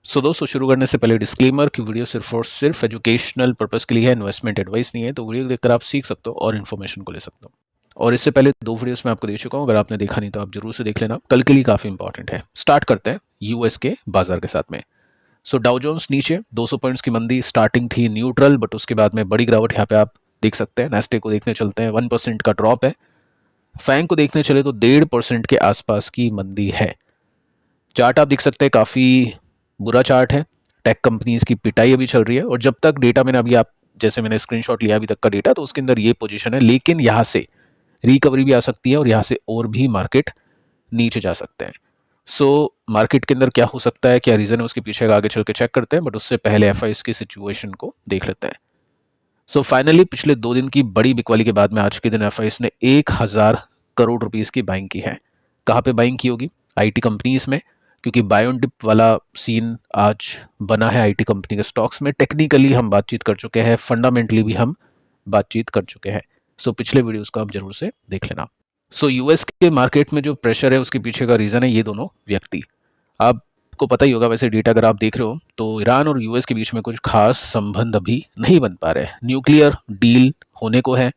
दोस्तों शुरू करने से पहले डिस्क्लेमर कि वीडियो सिर्फ और सिर्फ एजुकेशनल पर्पस के लिए है, इन्वेस्टमेंट एडवाइस नहीं है। तो वीडियो देखकर आप सीख सकते हो और इन्फॉर्मेशन को ले सकते हो। और इससे पहले 2 वीडियोस मैं आपको दे चुका हूँ, अगर आपने देखा नहीं तो आप जरूर से देख लेना, कल के लिए काफ़ी इंपॉर्टेंट है। स्टार्ट करते हैं यूएस के बाजार के साथ में। डाउ जोन्स नीचे 200 पॉइंट्स की मंदी, स्टार्टिंग थी न्यूट्रल बट उसके बाद में बड़ी गिरावट यहाँ पे आप देख सकते हैं। नेस्टे को देखने चलते हैं, 1% का ड्रॉप है। फैंग को देखने चले तो 1.5% के आसपास की मंदी है। चार्ट आप देख सकते हैं, काफ़ी बुरा चार्ट है। टेक कंपनीज की पिटाई अभी चल रही है और जब तक डेटा मैंने अभी आप जैसे मैंने स्क्रीनशॉट लिया अभी तक का डेटा, तो उसके अंदर ये पोजीशन है, लेकिन यहाँ से रिकवरी भी आ सकती है और यहाँ से और भी मार्केट नीचे जा सकते हैं। मार्केट के अंदर क्या हो सकता है, क्या रीज़न है, उसके पीछे का आगे चल के चेक करते हैं, बट उससे पहले एफआईएस की सिचुएशन को देख लेते हैं। फाइनली पिछले 2 दिन की बड़ी बिकवाली के बाद में आज के दिन एफआईएस ने 1000 करोड़ रुपीज़ की बाइंग की है। कहाँ पे बाइंग की होगी? आईटी कंपनीज में, क्योंकि बायोन डिप वाला सीन आज बना है आईटी कंपनी के स्टॉक्स में। टेक्निकली हम बातचीत कर चुके हैं, फंडामेंटली भी हम बातचीत कर चुके हैं। पिछले वीडियोस को आप जरूर से देख लेना। यूएस के मार्केट में जो प्रेशर है उसके पीछे का रीज़न है ये दोनों व्यक्ति। आपको पता ही होगा वैसे डेटा अगर आप देख रहे हो तो ईरान और यूएस के बीच में कुछ खास संबंध अभी नहीं बन पा रहे हैं। न्यूक्लियर डील होने को है।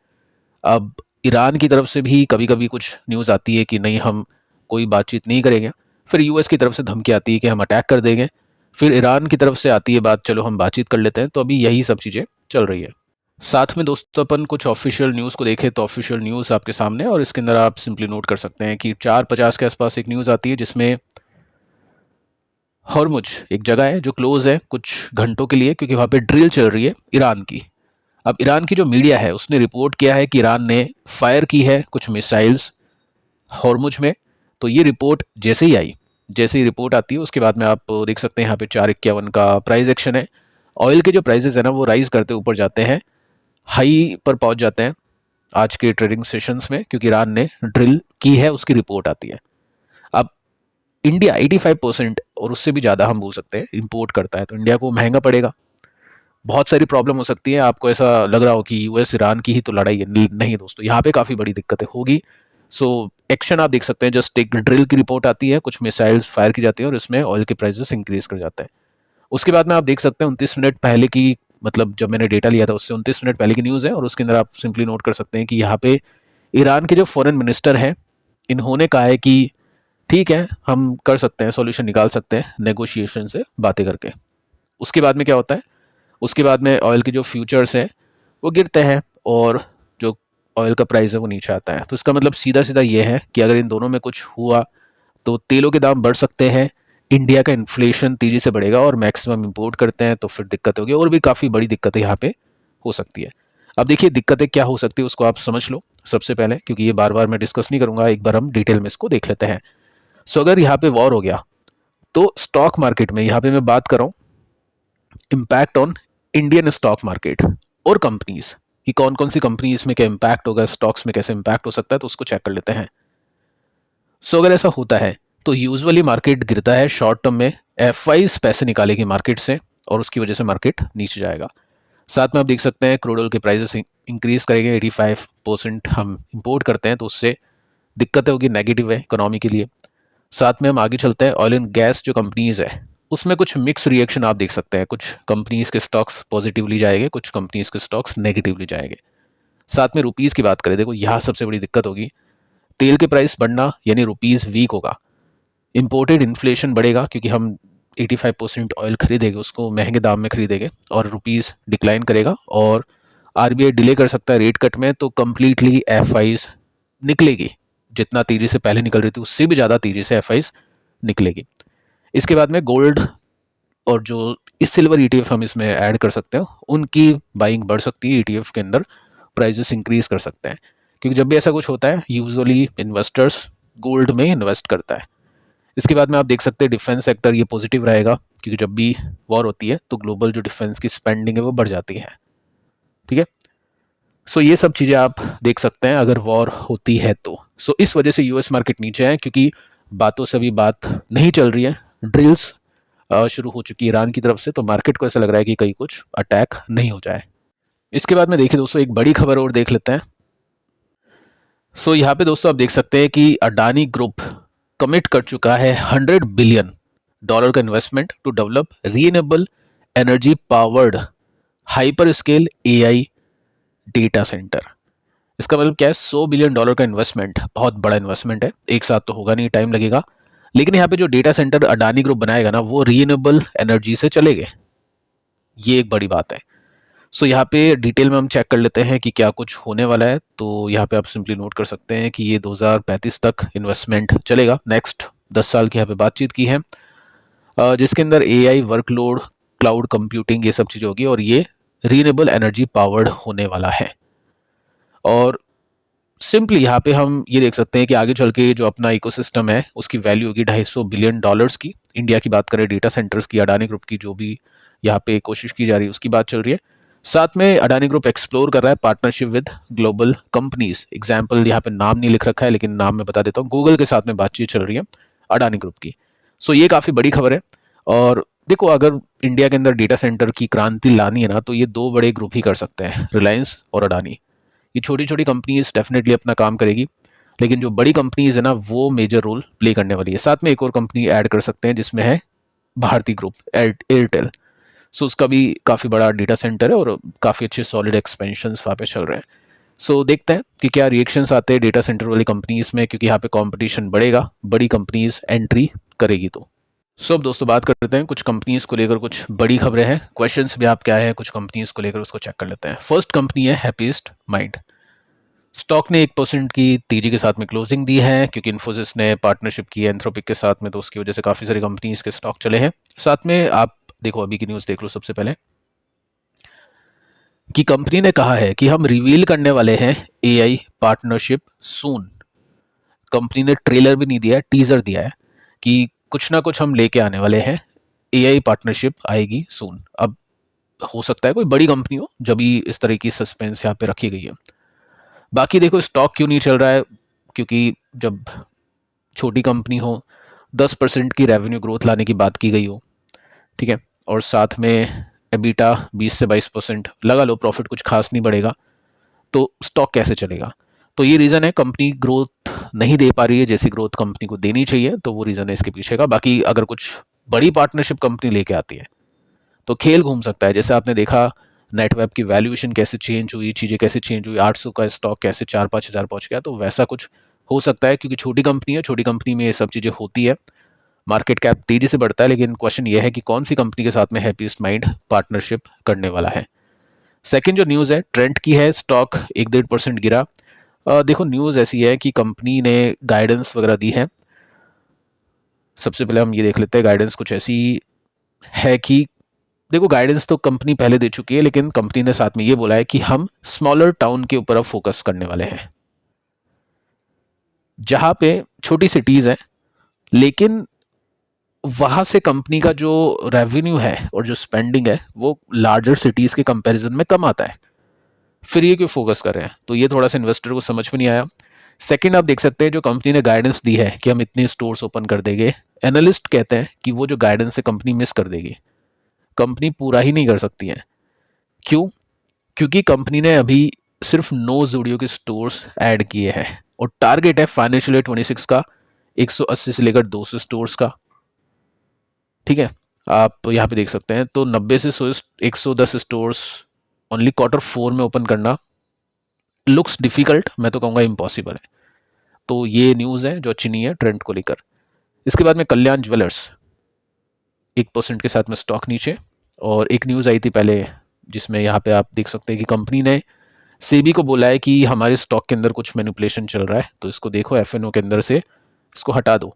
अब ईरान की तरफ से भी कभी कभी कुछ न्यूज़ आती है कि नहीं, हम कोई बातचीत नहीं करेंगे। फिर यूएस की तरफ से धमकी आती है कि हम अटैक कर देंगे। फिर ईरान की तरफ से आती है बात, चलो हम बातचीत कर लेते हैं। तो अभी यही सब चीज़ें चल रही है। साथ में दोस्तों अपन कुछ ऑफिशियल न्यूज़ को देखें तो ऑफिशियल न्यूज़ आपके सामने है और इसके अंदर आप सिंपली नोट कर सकते हैं कि 4:50 के आसपास एक न्यूज़ आती है जिसमें हॉर्मुज एक जगह है जो क्लोज है कुछ घंटों के लिए, क्योंकि वहाँ पे ड्रिल चल रही है ईरान की। अब ईरान की जो मीडिया है उसने रिपोर्ट किया है कि ईरान ने फायर की है कुछ मिसाइल्स हॉर्मुज में। तो ये रिपोर्ट जैसे ही आई, जैसे ही रिपोर्ट आती है उसके बाद में आप देख सकते हैं यहाँ पे 451 का प्राइस एक्शन है। ऑयल के जो प्राइसेस है ना वो राइज करते ऊपर जाते हैं, हाई पर पहुंच जाते हैं आज के ट्रेडिंग सेशंस में, क्योंकि ईरान ने ड्रिल की है उसकी रिपोर्ट आती है। अब इंडिया 85% और उससे भी ज़्यादा हम बोल सकते हैं इंपोर्ट करता है, तो इंडिया को महंगा पड़ेगा। बहुत सारी प्रॉब्लम हो सकती है। आपको ऐसा लग रहा हो कि यूएस ईरान की ही तो लड़ाई है, नहीं दोस्तों, यहाँ पे काफ़ी बड़ी दिक्कतें होगी। एक्शन आप देख सकते हैं, जस्ट एक ड्रिल की रिपोर्ट आती है, कुछ मिसाइल्स फायर की जाती है और इसमें ऑयल के प्राइसेस इंक्रीज कर जाते हैं। उसके बाद में आप देख सकते हैं 29 मिनट पहले की, मतलब जब मैंने डेटा लिया था उससे 29 मिनट पहले की न्यूज़ है और उसके अंदर आप सिंपली नोट कर सकते हैं कि यहाँ पे ईरान के जो फॉरेन मिनिस्टर हैं इन्होंने कहा है कि ठीक है, हम कर सकते हैं, सॉल्यूशन निकाल सकते हैं नेगोशिएशन से बातें करके। उसके बाद में क्या होता है, उसके बाद में ऑयल के जो फ्यूचर्स हैं वो गिरते हैं और जो ऑयल का प्राइस है वो नीचे आता है। तो इसका मतलब सीधा सीधा ये है कि अगर इन दोनों में कुछ हुआ तो तेलों के दाम बढ़ सकते हैं, इंडिया का इन्फ्लेशन तेजी से बढ़ेगा और मैक्सिमम इंपोर्ट करते हैं तो फिर दिक्कत होगी और भी काफ़ी बड़ी दिक्कतें यहाँ पे हो सकती है। अब देखिए दिक्कतें क्या हो सकती है उसको आप समझ लो सबसे पहले, क्योंकि ये बार बार मैं डिस्कस नहीं करूंगा, एक बार हम डिटेल में इसको देख लेते हैं। अगर यहाँ पे वॉर हो गया तो स्टॉक मार्केट में, यहाँ पे मैं बात कर रहा हूँ impact on Indian stock market और कंपनीज, कि कौन कौन सी कंपनीज में क्या इम्पैक्ट होगा, स्टॉक्स में कैसे इम्पैक्ट हो सकता है, तो उसको चेक कर लेते हैं। अगर ऐसा होता है तो यूजुअली मार्केट गिरता है शॉर्ट टर्म में, एफआईज पैसे निकालेगी मार्केट से और उसकी वजह से मार्केट नीचे जाएगा। साथ में आप देख सकते हैं क्रूड ऑयल के प्राइसेस इंक्रीज करेंगे, 85% हम इंपोर्ट करते हैं तो उससे दिक्कतें होगी, नेगेटिव है इकोनॉमी के लिए। साथ में हम आगे चलते हैं, ऑयल एंड गैस जो कंपनीज है उसमें कुछ मिक्स रिएक्शन आप देख सकते हैं, कुछ कंपनीज के स्टॉक्स पॉजिटिवली जाएंगे, कुछ कंपनीज के स्टॉक्स नेगेटिवली जाएंगे। साथ में रुपीज़ की बात करें, देखो यहाँ सबसे बड़ी दिक्कत होगी, तेल के प्राइस बढ़ना यानी रुपीज़ वीक होगा, इंपोर्टेड इन्फ्लेशन बढ़ेगा क्योंकि हम 85% ऑयल खरीदेंगे उसको महंगे दाम में खरीदेंगे और रुपीज़ डिक्लाइन करेगा और आरबीआई डिले कर सकता है रेट कट में, तो कम्प्लीटली एफआईज निकलेगी, जितना तेजी से पहले निकल रही थी उससे भी ज़्यादा तेजी से एफआईज निकलेगी। इसके बाद में गोल्ड और जो इस सिल्वर ईटीएफ हम इसमें ऐड कर सकते हैं उनकी बाइंग बढ़ सकती है, ईटीएफ के अंदर प्राइसेस इंक्रीज कर सकते हैं, क्योंकि जब भी ऐसा कुछ होता है यूजुअली इन्वेस्टर्स गोल्ड में इन्वेस्ट करता है। इसके बाद में आप देख सकते हैं डिफेंस सेक्टर ये पॉजिटिव रहेगा, क्योंकि जब भी वॉर होती है तो ग्लोबल जो डिफेंस की स्पेंडिंग है वो बढ़ जाती है। ठीक है, ये सब चीज़ें आप देख सकते हैं अगर वॉर होती है तो। इस वजह से यूएस मार्केट नीचे है, क्योंकि बातों से अभी बात नहीं चल रही है, ड्रिल्स शुरू हो चुकी है ईरान की तरफ से, तो मार्केट को ऐसा लग रहा है कि कहीं कुछ अटैक नहीं हो जाए। इसके बाद में देखिए दोस्तों एक बड़ी खबर और देख लेते हैं। यहाँ पे दोस्तों आप देख सकते हैं कि अडानी ग्रुप कमिट कर चुका है $100 बिलियन डॉलर का investment to develop renewable energy powered hyperscale AI data centre. इसका मतलब क्या है, $100 बिलियन का इन्वेस्टमेंट, बहुत बड़ा इन्वेस्टमेंट है, एक साथ तो होगा नहीं, टाइम लगेगा। लेकिन यहाँ पे जो डेटा सेंटर अडानी ग्रुप बनाएगा ना, वो रीनेबल एनर्जी से चलेंगे, ये एक बड़ी बात है। सो यहाँ पे डिटेल में हम चेक कर लेते हैं कि क्या कुछ होने वाला है। तो यहाँ पे आप सिंपली नोट कर सकते हैं कि ये 2035 तक इन्वेस्टमेंट चलेगा, नेक्स्ट 10 साल की यहाँ पे बातचीत की है, जिसके अंदर एआई वर्कलोड, क्लाउड कंप्यूटिंग, ये सब चीज़ें होगी और ये रीनेबल एनर्जी पावर्ड होने वाला है। और सिंपली यहाँ पे हम ये देख सकते हैं कि आगे चल के जो अपना इकोसिस्टम है उसकी वैल्यू होगी $250 बिलियन की। इंडिया की बात करें, डेटा सेंटर्स की, अडानी ग्रुप की जो भी यहाँ पे कोशिश की जा रही है उसकी बात चल रही है। साथ में अडानी ग्रुप एक्सप्लोर कर रहा है partnership with global companies. Example यहाँ पे नाम नहीं लिख रखा है लेकिन नाम मैं बता देता हूँ, गूगल के साथ में बातचीत चल रही है अडानी ग्रुप की। सो ये काफ़ी बड़ी खबर है। और देखो, अगर इंडिया के अंदर डेटा सेंटर की क्रांति लानी है ना, तो ये दो बड़े ग्रुप ही कर सकते हैं, रिलायंस और अडानी। ये छोटी छोटी कंपनीज डेफिनेटली अपना काम करेगी, लेकिन जो बड़ी कंपनीज है ना, वो मेजर रोल प्ले करने वाली है। साथ में एक और कंपनी ऐड कर सकते हैं जिसमें है भारती ग्रुप, एयरटेल। सो उसका भी काफ़ी बड़ा डेटा सेंटर है और काफ़ी अच्छे सॉलिड एक्सपेंशंस वहाँ पे चल रहे हैं। सो देखते हैं कि क्या रिएक्शंस आते हैं डेटा सेंटर वाली कंपनीज में, क्योंकि यहाँ पे कंपटीशन बढ़ेगा, बड़ी कंपनीज एंट्री करेगी। तो अब दोस्तों बात करते हैं कुछ कंपनीज को लेकर, कुछ बड़ी खबरें हैं, क्वेश्चंस भी आप क्या है कुछ कंपनीज को लेकर, उसको चेक कर लेते हैं। फर्स्ट कंपनी है हैप्पीएस्ट माइंड। स्टॉक ने 1% की तेजी के साथ में क्लोजिंग दी है, क्योंकि इन्फोसिस ने पार्टनरशिप की है एंथ्रोपिक के साथ में, तो उसकी वजह से काफ़ी सारी कंपनीज के स्टॉक चले हैं। साथ में आप देखो, अभी की न्यूज़ देख लो सबसे पहले, कि कंपनी ने कहा है कि हम रिवील करने वाले हैं एआई पार्टनरशिप सून। कंपनी ने ट्रेलर भी नहीं दिया है, टीजर दिया है कि कुछ ना कुछ हम लेके आने वाले हैं, एआई पार्टनरशिप आएगी सून। अब हो सकता है कोई बड़ी कंपनी हो, जब भी इस तरह की सस्पेंस यहाँ पे रखी गई है। बाकी देखो, स्टॉक क्यों नहीं चल रहा है, क्योंकि जब छोटी कंपनी हो, 10% की रेवेन्यू ग्रोथ लाने की बात की गई हो, ठीक है, और साथ में एबिटा 20 से 22% लगा लो, प्रॉफिट कुछ खास नहीं बढ़ेगा, तो स्टॉक कैसे चलेगा? तो ये रीज़न है, कंपनी ग्रोथ नहीं दे पा रही है जैसी ग्रोथ कंपनी को देनी चाहिए, तो वो रीज़न है इसके पीछे का। बाकी अगर कुछ बड़ी पार्टनरशिप कंपनी लेके आती है तो खेल घूम सकता है। जैसे आपने देखा नेटवेब की वैल्यूएशन कैसे चेंज हुई, चीज़ें कैसे चेंज हुई, 800 का स्टॉक कैसे 4-5 हज़ार पहुंच गया, तो वैसा कुछ हो सकता है, क्योंकि छोटी कंपनी है, छोटी कंपनी में ये सब चीज़ें होती है, मार्केट कैप तेज़ी से बढ़ता है। लेकिन क्वेश्चन ये है कि कौन सी कंपनी के साथ में हैप्पीएस्ट माइंड पार्टनरशिप करने वाला है। सेकेंड जो न्यूज़ है ट्रेंड की है, स्टॉक 1-1.5% गिरा। देखो, न्यूज़ ऐसी है कि कंपनी ने गाइडेंस वगैरह दी है। सबसे पहले हम ये देख लेते हैं, गाइडेंस कुछ ऐसी है कि देखो, गाइडेंस तो कंपनी पहले दे चुकी है, लेकिन कंपनी ने साथ में ये बोला है कि हम स्मॉलर टाउन के ऊपर अब फोकस करने वाले हैं, जहां पे छोटी सिटीज हैं, लेकिन वहां से कंपनी का जो रेवेन्यू है और जो स्पेंडिंग है वो लार्जर सिटीज के कंपैरिजन में कम आता है। फिर ये क्यों फोकस कर रहे हैं, तो ये थोड़ा सा इन्वेस्टर को समझ में नहीं आया। सेकंड, आप देख सकते हैं जो कंपनी ने गाइडेंस दी है कि हम इतने स्टोर्स ओपन कर देंगे, एनालिस्ट कहते हैं कि वो जो गाइडेंस है कंपनी मिस कर देगी, कंपनी पूरा ही नहीं कर सकती है। क्यों? क्योंकि कंपनी ने अभी सिर्फ 9 जूडियो के स्टोर्स ऐड किए हैं और टारगेट है फाइनेंशियल ईयर 26 का 180 से लेकर 200 स्टोर्स का, ठीक है। आप यहाँ पे देख सकते हैं, तो 90 से 110 स्टोर्स ओनली Q4 में ओपन करना लुक्स डिफिकल्ट, मैं तो कहूँगा इम्पॉसिबल है। तो ये न्यूज़ है जो अच्छी नहीं है ट्रेंड को लेकर। इसके बाद में कल्याण ज्वेलर्स 1% के साथ में स्टॉक नीचे, और एक न्यूज़ आई थी पहले जिसमें यहाँ पे आप देख सकते हैं कि कंपनी ने सेबी को बोला है कि हमारे स्टॉक के अंदर कुछ मैनिपुलेशन चल रहा है, तो इसको देखो, एफएनओ के अंदर से इसको हटा दो।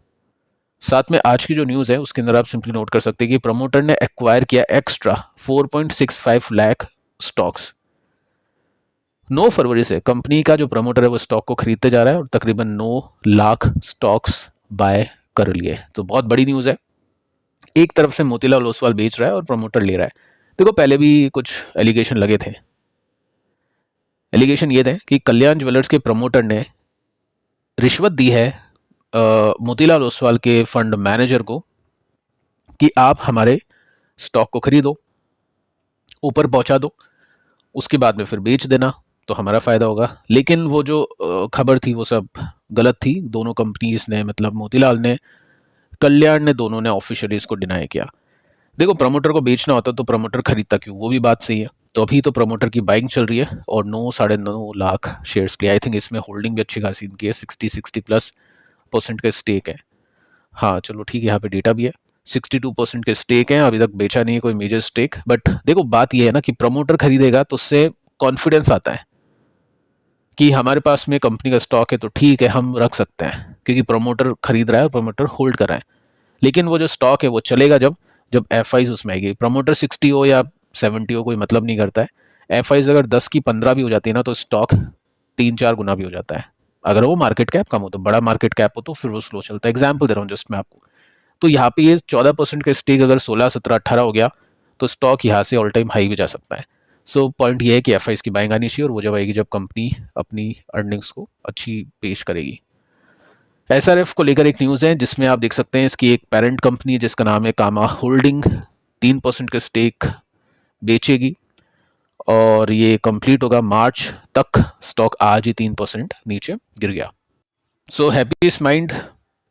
साथ में आज की जो न्यूज़ है उसके अंदर आप सिंपली नोट कर सकते हैं कि प्रमोटर ने एक्वायर किया एक्स्ट्रा 4.65 लाख स्टॉक्स। 9 फरवरी से कंपनी का जो प्रमोटर है वो स्टॉक को खरीदते जा रहा है और तकरीबन 9 लाख स्टॉक्स बाय कर लिए। तो बहुत बड़ी न्यूज़ है, एक तरफ से मोतीलाल ओसवाल बेच रहा है और प्रमोटर ले रहा है। देखो, पहले भी कुछ एलिगेशन लगे थे। एलिगेशन ये थे कि कल्याण ज्वेलर्स के प्रमोटर ने रिश्वत दी है मोतीलाल ओसवाल के फंड मैनेजर को कि आप हमारे स्टॉक को खरीदो, ऊपर पहुंचा दो, उसके बाद में फिर बेच देना, तो हमारा फ़ायदा होगा। लेकिन वो जो खबर थी वो सब गलत थी। दोनों कंपनीज ने, मतलब मोतीलाल ने कल्याण ने, दोनों ने ऑफिशियली इसको डिनाई किया। देखो, प्रमोटर को बेचना होता तो प्रमोटर खरीदता क्यों, वो भी बात सही है। तो अभी तो प्रमोटर की बाइंग चल रही है और 9 साढ़े 9 लाख शेयर्स की, आई थिंक इसमें होल्डिंग भी अच्छी खासी इनकी है, 60+ % का स्टेक है। हाँ चलो ठीक है, यहाँ पे डेटा भी है, 62% के स्टेक हैं, अभी तक बेचा नहीं है कोई मेजर स्टेक। बट देखो बात ये है ना कि प्रमोटर खरीदेगा तो उससे कॉन्फिडेंस आता है कि हमारे पास में कंपनी का स्टॉक है तो ठीक है, हम रख सकते हैं, क्योंकि प्रमोटर खरीद रहा है और प्रमोटर होल्ड कर रहा है। लेकिन वो जो स्टॉक है वो चलेगा जब जब एफ आईज उसमें आएगी। प्रमोटर 60 हो या 70 हो कोई मतलब नहीं करता है। एफ आईज अगर 10 की 15 भी हो जाती है ना, तो स्टॉक 3-4 गुना भी हो जाता है। अगर वो मार्केट कैप कम हो, तो बड़ा मार्केट कैप हो तो फिर वो स्लो चलता है। एग्जाम्पल दे रहा हूँ जस्ट मैं आपको। तो यहाँ पे ये 14% का स्टेक अगर 16, 17, 18 हो गया तो स्टॉक यहाँ से ऑल टाइम हाई भी जा सकता है। सो पॉइंट ये है कि एफ आईज की बाइंग आनी चाहिए, और वो जब आएगी जब कंपनी अपनी अर्निंग्स को अच्छी पेश करेगी। एसआरएफ को लेकर एक न्यूज़ है जिसमें आप देख सकते हैं इसकी एक पेरेंट कंपनी है जिसका नाम है कामा होल्डिंग, 3% का स्टेक बेचेगी और ये कंप्लीट होगा मार्च तक। स्टॉक आज ही 3% नीचे गिर गया। सो हैप्पीस्ट माइंड,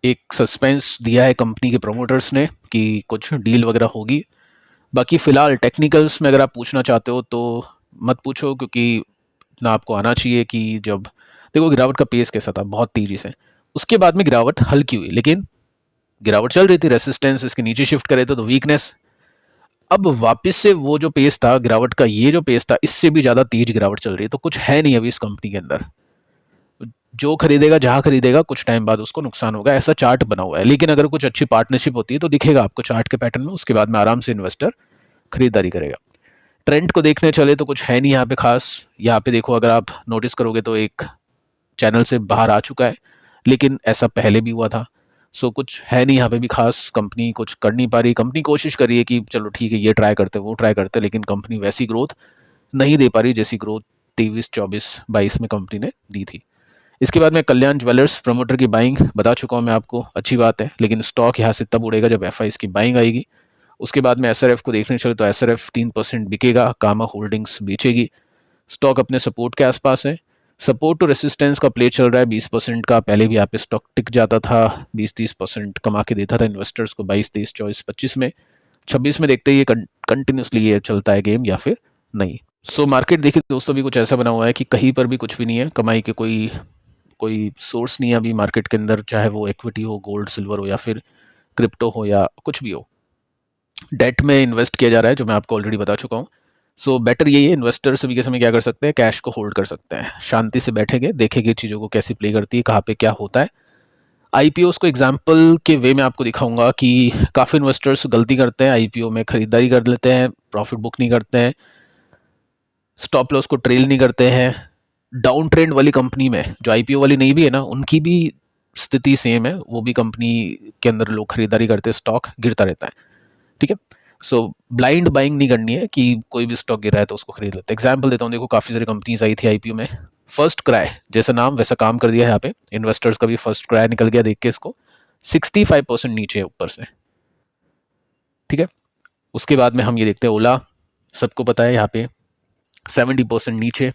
एक सस्पेंस दिया है कंपनी के प्रमोटर्स ने कि कुछ डील वगैरह होगी। बाकी फ़िलहाल टेक्निकल्स में अगर आप पूछना चाहते हो तो मत पूछो, क्योंकि ना आपको आना चाहिए कि जब देखो गिरावट का पेस कैसा था, बहुत तेज़ी से, उसके बाद में गिरावट हल्की हुई, लेकिन गिरावट चल रही थी, रेसिस्टेंस इसके नीचे शिफ्ट करे तो वीकनेस। अब वापस से वो जो पेस था गिरावट का, ये जो पेस था इससे भी ज़्यादा तेज गिरावट चल रही है। तो कुछ है नहीं अभी इस कंपनी के अंदर, जो खरीदेगा जहाँ खरीदेगा कुछ टाइम बाद उसको नुकसान होगा, ऐसा चार्ट बना हुआ है। लेकिन अगर कुछ अच्छी पार्टनरशिप होती है तो दिखेगा आपको चार्ट के पैटर्न में, उसके बाद में आराम से इन्वेस्टर खरीदारी करेगा। ट्रेंड को देखने चले तो कुछ है नहीं यहाँ पे खास। यहाँ पे देखो, अगर आप नोटिस करोगे तो एक चैनल से बाहर आ चुका है, लेकिन ऐसा पहले भी हुआ था। सो कुछ है नहीं यहाँ पे भी खास, कंपनी कुछ कर नहीं पा रही। कंपनी कोशिश कर रही है कि चलो ठीक है ये ट्राई करते वो ट्राई करते, लेकिन कंपनी वैसी ग्रोथ नहीं दे पा रही जैसी ग्रोथ 23, 24, 22 में कंपनी ने दी थी। इसके बाद में कल्याण ज्वेलर्स, प्रमोटर की बाइंग बता चुका हूँ मैं आपको, अच्छी बात है, लेकिन स्टॉक यहाँ से तब उड़ेगा जब एफ आई की बाइंग आएगी। उसके बाद में एस आर एफ को देखने चले तो एस आर एफ 3% बिकेगा, कामा होल्डिंग्स बेचेगी। स्टॉक अपने सपोर्ट के आसपास है, सपोर्ट टू रेसिस्टेंस का प्ले चल रहा है 20% का। पहले भी यहाँ पे स्टॉक टिक जाता था, 20-30% कमा के देता था इन्वेस्टर्स को, 22, 23, 24, 25 में। 26 में देखते ही ये कंटिन्यूसली ये चलता है गेम या फिर नहीं। सो मार्केट देखिए दोस्तों, भी कुछ ऐसा बना हुआ है कि कहीं पर भी कुछ भी नहीं है, कमाई के कोई कोई सोर्स नहीं है अभी मार्केट के अंदर, चाहे वो इक्विटी हो, गोल्ड सिल्वर हो, या फिर क्रिप्टो हो, या कुछ भी हो। डेट में इन्वेस्ट किया जा रहा है, जो मैं आपको ऑलरेडी बता चुका हूँ। सो बेटर यही है, इन्वेस्टर्स अभी के समय क्या कर सकते हैं, कैश को होल्ड कर सकते हैं, शांति से बैठेंगे, देखेंगे चीज़ों को कैसी प्ले करती है, कहाँ पे क्या होता है। आईपीओ को एग्जाम्पल के वे में आपको दिखाऊंगा कि काफ़ी इन्वेस्टर्स गलती करते हैं, आईपीओ में खरीदारी कर लेते हैं, प्रॉफिट बुक नहीं करते हैं, स्टॉप लॉस को ट्रेल नहीं करते हैं। डाउन ट्रेंड वाली कंपनी में, जो आईपीओ वाली नहीं भी है ना, उनकी भी स्थिति सेम है, वो भी कंपनी के अंदर लोग खरीदारी करते हैं, स्टॉक गिरता रहता है। ठीक है, सो ब्लाइंड बाइंग नहीं करनी है कि कोई भी स्टॉक गिर रहा है तो उसको खरीद लेते हैं। एग्जाम्पल देता हूँ, देखो काफ़ी सारी कंपनीज आई थी आईपीओ में, फर्स्ट क्राई जैसा नाम वैसा काम कर दिया है यहाँ पे, इन्वेस्टर्स का भी फर्स्ट क्राई निकल गया देख के इसको, 65% नीचे है ऊपर से। ठीक है, उसके बाद में हम ये देखते हैं ओला, सबको पता है यहाँ पे 70% नीचे,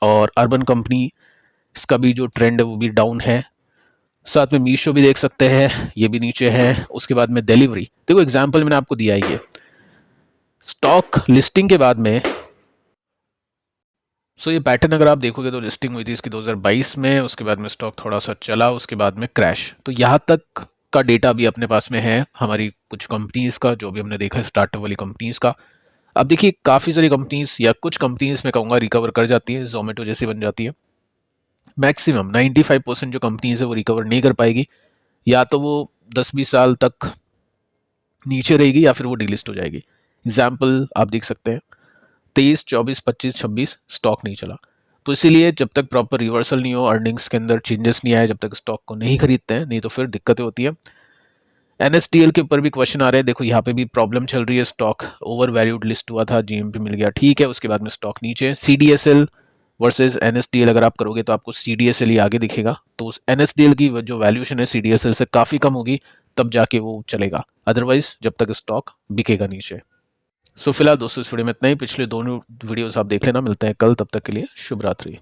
और अर्बन कंपनी, इसका भी जो ट्रेंड है वो भी डाउन है। साथ में मीशो भी देख सकते हैं, ये भी नीचे है। उसके बाद में डिलीवरी, देखो एग्जाम्पल मैंने आपको दिया है, ये स्टॉक लिस्टिंग के बाद में, सो ये पैटर्न अगर आप देखोगे तो लिस्टिंग हुई थी इसकी 2022 में, उसके बाद में स्टॉक थोड़ा सा चला, उसके बाद में क्रैश। तो यहाँ तक का डेटा भी अपने पास में है हमारी कुछ कंपनीज का, जो भी हमने देखा है स्टार्टअप वाली कंपनीज का। अब देखिए काफ़ी सारी कंपनीज या कुछ कंपनीज में कहूँगा रिकवर कर जाती है, जोमेटो जैसी बन जाती है। मैक्सिमम 95% जो कंपनीज है वो रिकवर नहीं कर पाएगी, या तो वो 10-20 साल तक नीचे रहेगी या फिर वो डिलिस्ट हो जाएगी। एग्जाम्पल आप देख सकते हैं 23, 24, 25, 26 स्टॉक नहीं चला। तो इसीलिए जब तक प्रॉपर रिवर्सल नहीं हो, अर्निंग्स के अंदर चेंजेस नहीं आए, जब तक स्टॉक को नहीं खरीदते हैं, नहीं तो फिर दिक्कतें होती है। एनएसडीएल के ऊपर भी क्वेश्चन आ रहे हैं, देखो यहाँ पे भी प्रॉब्लम चल रही है, स्टॉक ओवर वैल्यूड लिस्ट हुआ था, जीएमपी मिल गया, ठीक है, उसके बाद में स्टॉक नीचे। सीडीएसएल वर्सेस एनएसडीएल अगर आप करोगे तो आपको सीडीएसएल ही आगे दिखेगा, तो उस एनएसडीएल की जो वैल्यूएशन है सीडीएसएल से काफ़ी कम होगी, तब जाके वो चलेगा, अदरवाइज जब तक स्टॉक बिकेगा नीचे। सो फिलहाल दोस्तों इस वीडियो में इतना ही, पिछले दोनों वीडियोस आप देख लेना, मिलते हैं कल, तब तक के लिए शुभ रात्रि।